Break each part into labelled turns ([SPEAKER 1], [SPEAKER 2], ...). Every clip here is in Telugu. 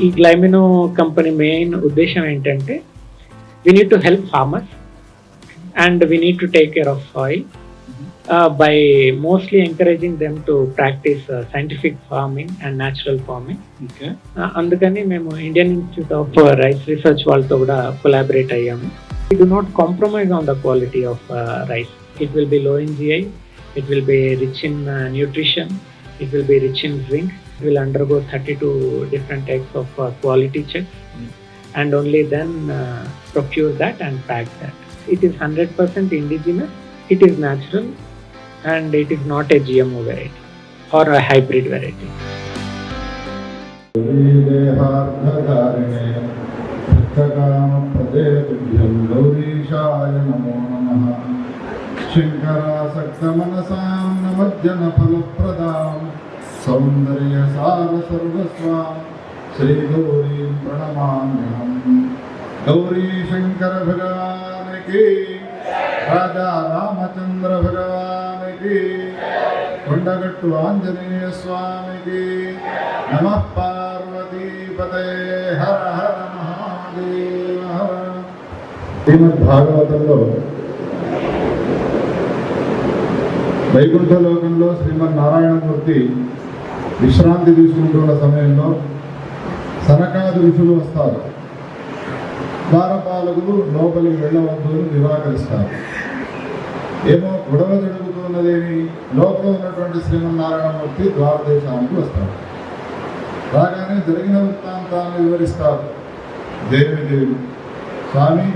[SPEAKER 1] ఈ గ్లైమినో కంపెనీ మెయిన్ ఉద్దేశం ఏంటంటే we need to help farmers and we need to take care of soil by mostly encouraging them to practice scientific farming and natural farming.
[SPEAKER 2] Okay.
[SPEAKER 1] అందుకని మేము Indian institute of rice research వాళ్ళతో కూడా కొలాబరేట్ అయ్యాము. We do not compromise on the quality of rice. It will be low in GI, it will be rich in nutrition, it will be rich in zinc, it will undergo 32 different types of quality checks and only then procure that and pack that. It is 100% indigenous, it is natural and it is not a GMO variety or a hybrid variety.
[SPEAKER 3] शंकरासक्तमनसां नमज्जन फलप्रदां सौन्दर्यसार सर्वस्वां श्रीगौरीं प्रणमाम्यहम्. Gauri Shankar भगवान की, राजा रामचंद्र भगवान की, కొండగట్టు ఆంజనేయ స్వామికి నమః. పార్వతీ పతే హర హర మహాదేవ. శ్రీమద్ భాగవతంలో వైకుంఠ లోకంలో శ్రీమన్నారాయణమూర్తి విశ్రాంతి తీసుకుంటున్న సమయంలో సనకాది ఋషులు వస్తారు. ద్వారపాలకులు లోపలికి వెళ్ళవద్దు అని నిరాకరిస్తారు. ఏమో గొడవ జరుగుతున్నదేమి లోపల ఉన్నటువంటి శ్రీమన్నారాయణమూర్తి ద్వారదేశానికి వస్తారు. రాగానే జరిగిన వృత్తాంతాన్ని వివరిస్తారు. దేవి స్వామి,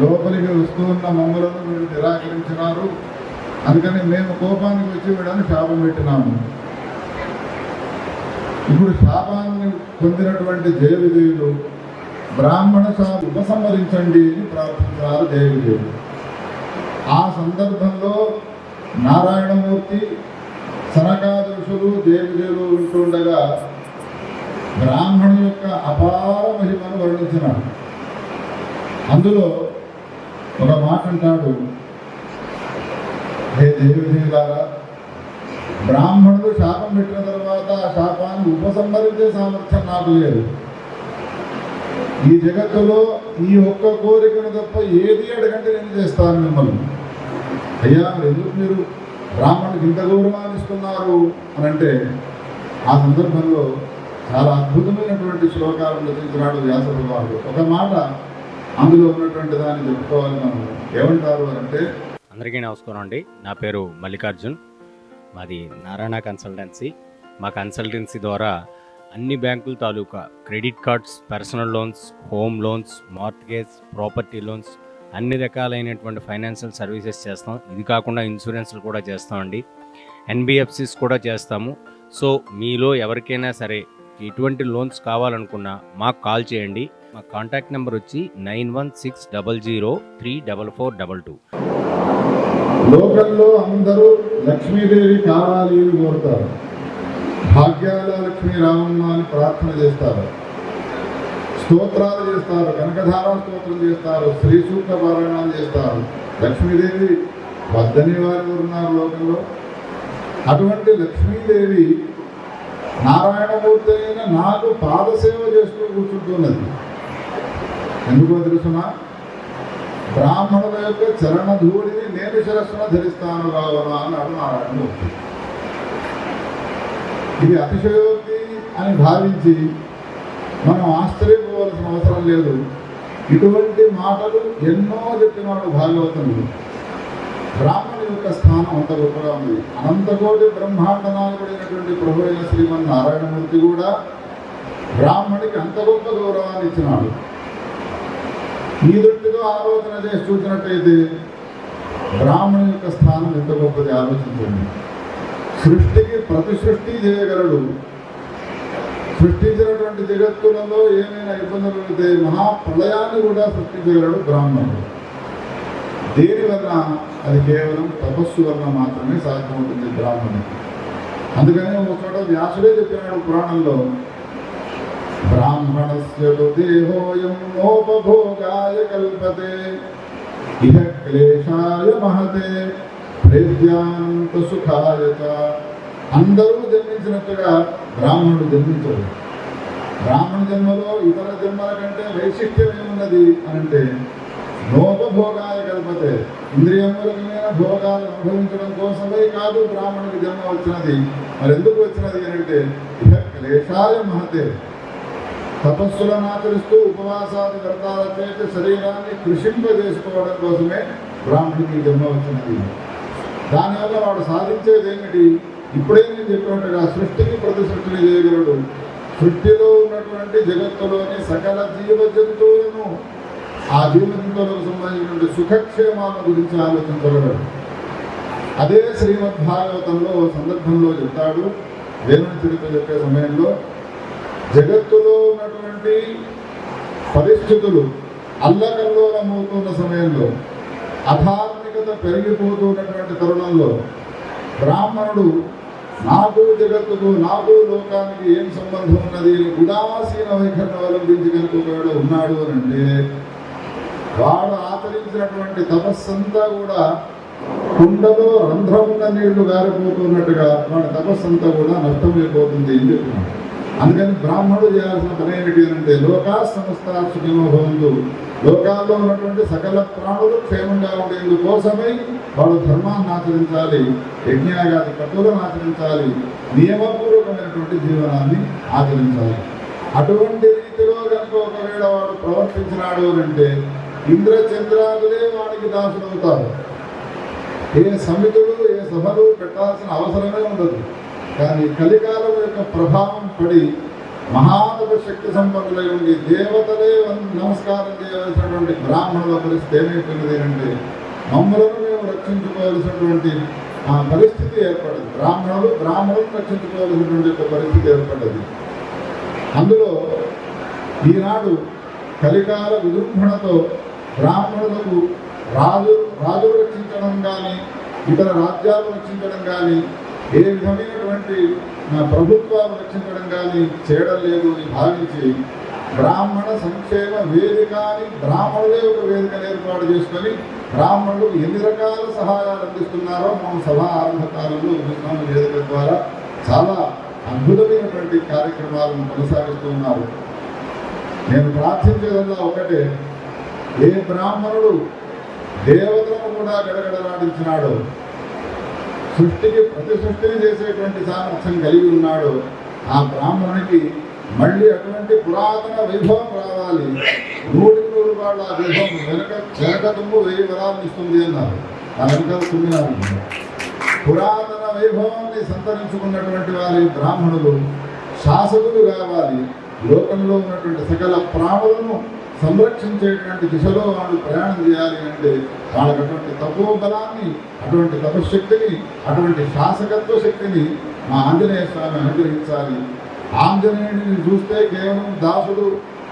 [SPEAKER 3] లోపలికి వస్తూ ఉన్న మమ్మలను వీళ్ళు నిరాకరించినారు, అందుకని మేము కోపానికి వచ్చి వీళ్ళని శాపం పెట్టినాము. ఇప్పుడు శాపాన్ని పొందినటువంటి జయ విజయులు బ్రాహ్మణ శాపం ఉపసంహరించండి అని ప్రార్థించారు జయ విజయులు. ఆ సందర్భంలో నారాయణమూర్తి సనకాది ఋషులు జయ విజయులు ఉంటుండగా బ్రాహ్మణు యొక్క అపార మహిమను వర్ణించినాడు. అందులో ఒక మాట అంటాడు, హే దేవిదేవులారా, బ్రాహ్మణుడు శాపం పెట్టిన తర్వాత ఆ శాపాన్ని ఉపసంహరించే సామర్థ్యం నాకు లేదు. ఈ జగత్తులో ఈ ఒక్క కోరికను తప్ప ఏది అడగంటే నేను చేస్తాను మిమ్మల్ని. అయ్యా, ఎందుకు మీరు బ్రాహ్మణుడికి ఇంత గౌరవాన్ని ఇస్తున్నారు అని అంటే ఆ సందర్భంలో చాలా అద్భుతమైనటువంటి శ్లోకాలను రచించినాడు వ్యాస భగవానుడు. ఒక మాట అందులో ఉన్నటువంటి దాన్ని చెప్పుకోవాలి. మనం ఏమంటారు అంటే,
[SPEAKER 4] అందరికీ నమస్కారం అండి. నా పేరు మల్లికార్జున్. మాది నారాయణ కన్సల్టెన్సీ. మా కన్సల్టెన్సీ ద్వారా అన్ని బ్యాంకుల తాలూకా credit cards, personal loans, home loans, mortgage, property loans, అన్ని రకాలైనటువంటి ఫైనాన్షియల్ సర్వీసెస్ చేస్తాం. ఇది కాకుండా ఇన్సూరెన్స్లు కూడా చేస్తామండి. ఎన్బిఎఫ్సిస్ కూడా చేస్తాము. సో మీలో ఎవరికైనా సరే ఎటువంటి లోన్స్ కావాలనుకున్నా మాకు కాల్ చేయండి. మా కాంటాక్ట్ నెంబర్ వచ్చి 9160034422.
[SPEAKER 3] లోకంలో అందరూ లక్ష్మీదేవి కావాలి అని కోరుతారు. భాగ్యాల లక్ష్మీ రామమ్మ అని ప్రార్థన చేస్తారు, స్తోత్రాలు చేస్తారు, కనకధారా స్తోత్రం చేస్తారు, శ్రీ సూక్త పారాయణాలు చేస్తారు. లక్ష్మీదేవి వద్దని వారు ఉన్నారు లోకంలో. అటువంటి లక్ష్మీదేవి నారాయణమూర్తి అయిన నాకు పాదసేవ చేస్తూ కూర్చుంటున్నది. ఎందుకో తెలుసునా? బ్రాహ్మణుల యొక్క చరణధూళిని నేను శిరస్సున ధరిస్తాను కావునా అన్నాడు నారాయణమూర్తి. ఇది అతిశయోక్తి అని భావించి మనం ఆశ్చర్యపోవలసిన అవసరం లేదు. ఇటువంటి మాటలు ఎన్నో చెప్పినాడు భాగవతుడు. బ్రాహ్మణుని యొక్క స్థానం అంత గొప్పగా ఉంది. అనంతకోటి బ్రహ్మాండ నాయకుడైనటువంటి ప్రభు అయిన శ్రీమన్నారాయణమూర్తి కూడా బ్రాహ్మణికి అంత గొప్ప గౌరవాన్ని ఇచ్చినాడు. ఈ దృష్టితో ఆలోచన చేసి చూసినట్టయితే బ్రాహ్మణు యొక్క స్థానం ఎంత గొప్పది ఆలోచించండి. సృష్టికి ప్రతి సృష్టి చేయగలడు. సృష్టించినటువంటి జగత్తులలో ఏమైనా ఇబ్బందులు ఉంటే మహాప్రళయాన్ని కూడా సృష్టించగలడు బ్రాహ్మణుడు. దేనివల్ల? అది కేవలం తపస్సు వల్ల మాత్రమే సాధ్యమవుతుంది బ్రాహ్మణుడికి. అందుకని ఒక చోట వ్యాసుడే చెప్పినాడు పురాణంలో, బ్రాహ్మణస్య దేహోయం నోపభోగాయ కల్పతే ఇహ క్లేశాయ మహతే ప్రేద్యాంత సుఖాయ చ. అందరూ జన్మించినట్టుగా బ్రాహ్మణుడు జన్మించడు. బ్రాహ్మణ జన్మలో ఇతర జన్మల కంటే వైశిష్ట్యం ఏమున్నది అని అంటే లోపభోగాయ కల్పతే, ఇంద్రియములకమైన భోగాలు అనుభవించడం కోసమే కాదు బ్రాహ్మణుడికి జన్మ వచ్చినది. మరి ఎందుకు వచ్చినది అని అంటే ఇహ క్లేశాయ మహతే, తపస్సులను ఆచరిస్తూ ఉపవాసాది వ్రతాల చేత శరీరాన్ని కృషింపజేసుకోవడం కోసమే బ్రాహ్మణుడికి జన్మ వచ్చినది. దానివల్ల వాడు సాధించేది ఏమిటి? ఇప్పుడే నేను చెప్పినట్టుగా సృష్టిని ప్రతి సృష్టిని చేయగలడు. సృష్టిలో ఉన్నటువంటి జగత్తులోని సకల జీవ జంతువులను, ఆ జీవ జంతువులకు సంబంధించినటువంటి సుఖక్షేమాల గురించి ఆలోచించగలడు. అదే శ్రీమద్భాగవతంలో సందర్భంలో చెప్తాడు. వేమన చరిత్ర చెప్పే సమయంలో జగత్తులో ఉన్నటువంటి పరిస్థితులు అల్లకల్లోలమవుతున్న సమయంలో, అధార్మికత పెరిగిపోతున్నటువంటి తరుణంలో బ్రాహ్మణుడు నాకు జగత్తుకు, నాకు లోకానికి ఏం సంబంధం ఉన్నది ఉదాసీన వైఖరిని అవలంబించి కనుక ఒకవేళ ఉన్నాడు అని అంటే వాడు ఆచరించినటువంటి తపస్సంతా కూడా కుండలో రంధ్రమున్న నీళ్లు గారిపోతున్నట్టుగా వాడి తపస్సంతా కూడా నష్టమైపోతుంది అని చెప్పినాడు. అందుకని బ్రాహ్మణుడు చేయాల్సిన పని ఏమిటి అంటే లోకా సమస్త సుఖినో భవంతు, లోకాల్లో ఉన్నటువంటి సకల ప్రాణులు క్షేమంగా ఉండేందుకోసమై వాడు ధర్మాన్ని ఆచరించాలి, యజ్ఞాగాది కట్టులను ఆచరించాలి, నియమపూర్వకమైనటువంటి జీవనాన్ని ఆచరించాలి. అటువంటి రీతిలో కనుక ఒకవేళ వాడు ప్రవర్తించినాడు అంటే ఇంద్రచంద్రాదులే వాడికి దాసులవుతారు. ఏ సమితులు, ఏ సభలు పెట్టాల్సిన అవసరమే ఉండదు. కానీ కలికాలం యొక్క ప్రభావం పడి మహాతప శక్తి సంపన్నులై ఉండి దేవతలే నమస్కారం చేయవలసినటువంటి బ్రాహ్మణుల పరిస్థితి ఏమైపోయినది అంటే మమ్మలను మేము రక్షించుకోవాల్సినటువంటి పరిస్థితి ఏర్పడింది. బ్రాహ్మణులను రక్షించుకోవాల్సినటువంటి పరిస్థితి ఏర్పడ్డది. అందులో ఈనాడు కలికాల విజృంభణతో బ్రాహ్మణులకు రాజులు రక్షించడం కానీ, ఇతర రాజ్యాలు రక్షించడం కానీ, ఏ విధమైనటువంటి ప్రభుత్వాలు రక్షించడం కానీ చేయడం లేదు అని భావించి బ్రాహ్మణ సంక్షేమ వేదిక అని బ్రాహ్మణులే ఒక వేదికను ఏర్పాటు చేసుకొని బ్రాహ్మణులు ఎన్ని రకాల సహాయాలు అందిస్తున్నారో మనం సభా ఆరంభ కాలంలో చూస్తున్నాం. వేదిక ద్వారా చాలా అద్భుతమైనటువంటి కార్యక్రమాలను కొనసాగిస్తూ ఉన్నారు. నేను ప్రార్థించేదల్లా ఒకటే, ఏ బ్రాహ్మణుడు దేవతలను కూడా గడగడలాడించినాడో, ప్రతి సృష్టిని చేసేటువంటి సామర్థ్యం కలిగి ఉన్నాడు, ఆ బ్రాహ్మణునికి మళ్ళీ అటువంటి పురాతన వైభవం రావాలి. 100 వాళ్ళ ఆ వైభవం వెనక తుమ్ము 1000 వరాలను ఇస్తుంది అన్నారు. ఆ వెనక తుమ్మినారు. పురాతన వైభవాన్ని సంతరించుకున్నటువంటి వారి బ్రాహ్మణులు శాసకులు కావాలి. లోకంలో ఉన్నటువంటి సకల ప్రాణులను సంరక్షించేటువంటి దిశలో వాళ్ళు ప్రయాణం చేయాలి అంటే వాళ్ళకి అటువంటి తపోబలాన్ని, అటువంటి తపశక్తిని, అటువంటి శాసకత్వ శక్తిని మా ఆంజనేయ స్వామి అనుగ్రహించాలి. ఆంజనేయుడిని చూస్తే కేవలం దాసుడు,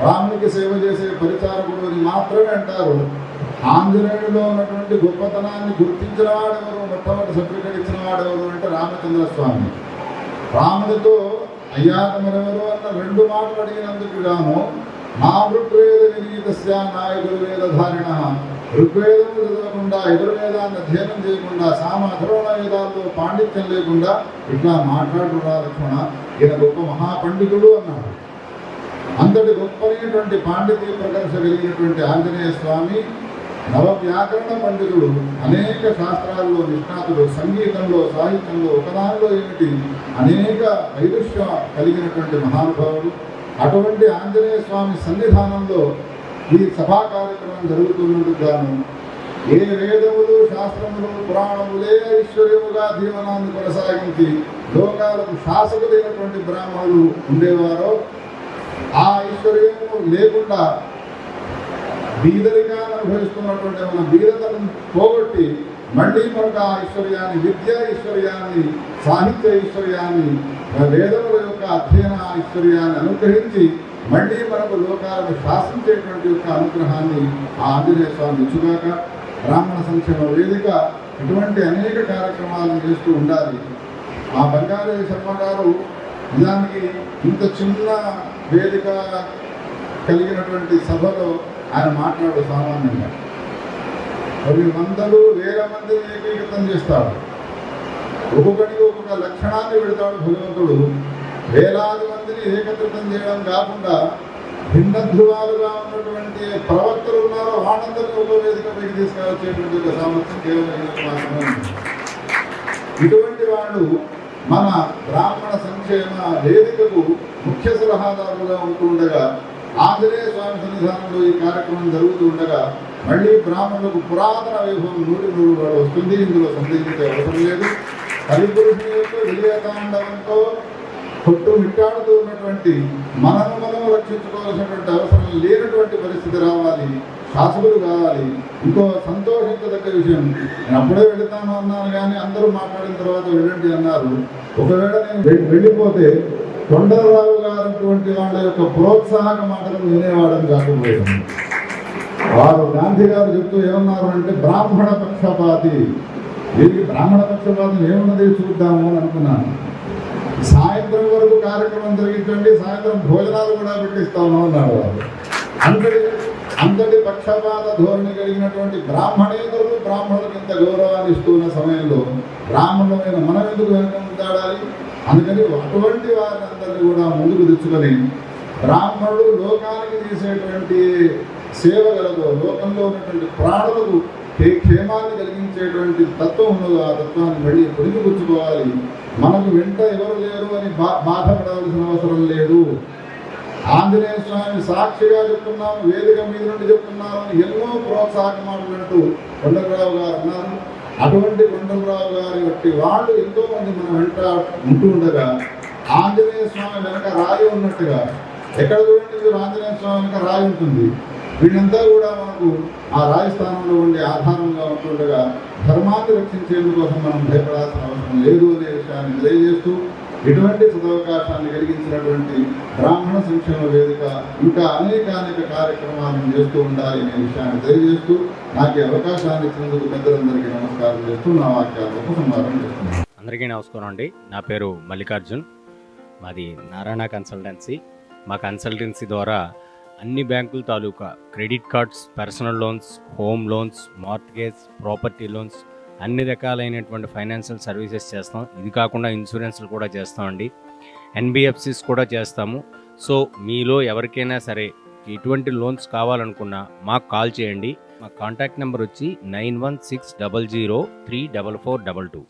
[SPEAKER 3] రామునికి సేవ చేసే పరిచారకుడు అని మాత్రమే అంటారు. ఆంజనేయుడిలో ఉన్నటువంటి గొప్పతనాన్ని గుర్తించిన వాడెవరు, మొట్టమొదటి సర్టిఫికేట్ ఇచ్చిన వాడెవరు అంటే రామచంద్ర స్వామి. రాముడితో అయ్యా తమరెవరు అన్న 2 మాటలు అడిగినందుకు గాను మా ఋగ్వేద వినీతస్య నా యజుర్వేదధారిణ, ఋగ్వేదము చదవకుండా యజుర్వేదాన్ని అధ్యయనం చేయకుండా అథర్వణ వేదాల్లో పాండిత్యం లేకుండా ఇట్లా మాట్లాడురా లక్ష్మణ, ఈయన గొప్ప మహాపండితుడు అన్నాడు. అంతటి గొప్పైనటువంటి పాండిత్య ప్రదర్శ కలిగినటువంటి ఆంజనేయ స్వామి నవ వ్యాకరణ పండితుడు, అనేక శాస్త్రాల్లో నిష్ణాతుడు, సంగీతంలో, సాహిత్యంలో, ఒకదానిలో ఏమిటి అనేక వైదుష్యం కలిగినటువంటి మహానుభావుడు. అటువంటి ఆంజనేయ స్వామి సన్నిధానంలో ఈ సభా కార్యక్రమం జరుగుతున్నందుకు గాను ఏ వేదములు, శాస్త్రములు, పురాణములే ఐశ్వర్యముగా జీవనాన్ని కొనసాగించి లోకాలకు శాసకులైనటువంటి బ్రాహ్మణులు ఉండేవారో ఆ ఐశ్వర్యము లేకుండా బీదరికాన్ని అనుభవిస్తున్నటువంటి మన బీదతను పోగొట్టి మళ్ళీ మనకు ఆ ఐశ్వర్యాన్ని, విద్యా ఐశ్వర్యాన్ని, సాహిత్య ఐశ్వర్యాన్ని, వేదముల యొక్క అధ్యయన ఐశ్వర్యాన్ని అనుగ్రహించి మళ్ళీ మనకు లోకాలను శాసించేటువంటి యొక్క అనుగ్రహాన్ని ఆ ఆంజనేయ స్వామి ఇచ్చుగాక. బ్రాహ్మణ సంక్షేమ వేదిక ఇటువంటి అనేక కార్యక్రమాలను చేస్తూ ఉండాలి. ఆ బంగారు శర్మ గారు నిజానికి ఇంత చిన్న వేదిక కలిగినటువంటి సభలో ఆయన మాట్లాడు సామాన్యంగా 10 వందలు 1000 మందిని ఏకీకృతం చేస్తాడు. ఒక్కొక్కడికి ఒక్కొక్క లక్షణాన్ని పెడతాడు భగవంతుడు. వేలాది మందిని ఏకత్రితం చేయడం కాకుండా భిన్న ధృవాలుగా ఉన్నటువంటి ప్రవక్తలు ఉన్నారో వాళ్ళందరినీ ఒక వేదికపైకి తీసుకువచ్చేటువంటి ఒక సామర్థ్యం కేవలం మాత్రమే ఉంది. ఇటువంటి వాళ్ళు మన బ్రాహ్మణ సంక్షేమ వేదికకు ముఖ్య సలహాదారులుగా ఉంటూ ఉండగా, ఆంజనేయ స్వామి సన్నిధానంలో ఈ కార్యక్రమం జరుగుతూ ఉండగా మళ్ళీ బ్రాహ్మణులకు పురాతన వైభవం 100 వస్తుంది. ఇందులో సందేహించే అవసరం లేదు. కలిపురుషుని యొక్క విజయతాండవంతో కొట్టు మిట్టాడుతూ ఉన్నటువంటి మనము రక్షించుకోవాల్సినటువంటి అవసరం లేనటువంటి పరిస్థితి రావాలి, శాసకులు కావాలి. ఇంకో సంతోషించదగ్గ విషయం, నేను అప్పుడే వెళుతాను అన్నాను కానీ అందరూ మాట్లాడిన తర్వాత వెళ్ళండి అన్నారు. ఒకవేళ నేను వెళ్ళిపోతే కొండలరావు గారు వాళ్ళ యొక్క ప్రోత్సాహక మాటలు వినేవాడని కాకపోయాను. వారు గాంధీ గారు చెప్తూ ఏమన్నారు అంటే బ్రాహ్మణ పక్షపాతి. వీరికి బ్రాహ్మణ పక్షపాతం ఏమున్నది చూద్దాము అని అనుకున్నాను. సాయంత్రం వరకు కార్యక్రమం జరిగించండి, సాయంత్రం భోజనాలు కూడా పెట్టిస్తాము అన్నాడు వారు. అంతటి పక్షపాత ధోరణి కలిగినటువంటి బ్రాహ్మణేతరులు బ్రాహ్మణులకు ఇంత గౌరవాన్ని ఇస్తున్న సమయంలో బ్రాహ్మణులమైన మనం ఎందుకు వెనుక ఉంటాడాలి? అందుకని అటువంటి వారిని అందరినీ కూడా ముందుకు తెచ్చుకొని బ్రాహ్మణుడు లోకానికి చేసేటువంటి సేవలతో లోకంలో ఉన్నటువంటి ప్రాణులకు క్షేమాన్ని కలిగించేటువంటి తత్వం ఉన్నదో ఆ తత్వాన్ని మళ్ళీ పొడిగిపుచ్చుకోవాలి. మనకు వెంట ఎవరు లేరు అని బాధపడవలసిన అవసరం లేదు. ఆంజనేయ స్వామి సాక్షిగా చెప్తున్నాము, వేదిక మీద నుండి చెప్తున్నాము, ఎన్నో ప్రోత్సాహక మాటలంటూ కొండలరావు గారు అన్నారు. అటువంటి కొండలరావు గారి బట్టి వాళ్ళు ఎంతో మంది మన వెంట ఉంటూ ఉండగా ఆంజనేయ స్వామి వెనక రాయి ఉన్నట్టుగా, ఎక్కడ చూడండి మీరు ఆంజనేయ స్వామి వెనక రాయి ఉంటుంది. వీళ్ళంతా కూడా మనకు ఆ రాయి స్థానంలో ఉండే ఆధారంగా ఉంటుండగా ధర్మాన్ని రక్షించేందుకోసం మనం భయపడాల్సిన అవసరం లేదు అనే విషయాన్ని తెలియజేస్తూ, ఇటువంటి సదవకాశాన్ని కలిగించినటువంటి బ్రాహ్మణ సంక్షేమ వేదిక ఇంకా అనేక కార్యక్రమాలను చేస్తూ ఉండాలి అనే విషయాన్ని తెలియజేస్తూ, నాకు ఈ అవకాశాన్ని ఇచ్చినందుకు పెద్దలందరికీ నమస్కారం చేస్తూ నా వాక్యాలు ఉపసంహారం చేస్తున్నాను.
[SPEAKER 4] అందరికీ నమస్కారం అండి. నా పేరు మల్లికార్జున్. మాది నారాయణ కన్సల్టెన్సీ. మా కన్సల్టెన్సీ ద్వారా అన్ని బ్యాంకుల తాలూకా credit cards, personal loans, home loans, mortgage, property loans, అన్ని రకాలైనటువంటి ఫైనాన్షియల్ సర్వీసెస్ చేస్తాం. ఇది కాకుండా ఇన్సూరెన్స్లు కూడా చేస్తామండి. ఎన్బిఎఫ్సిస్ కూడా చేస్తాము. సో మీలో ఎవరికైనా సరే ఎటువంటి లోన్స్ కావాలనుకున్నా మాకు కాల్ చేయండి. మా కాంటాక్ట్ నెంబర్ వచ్చి 9160034422.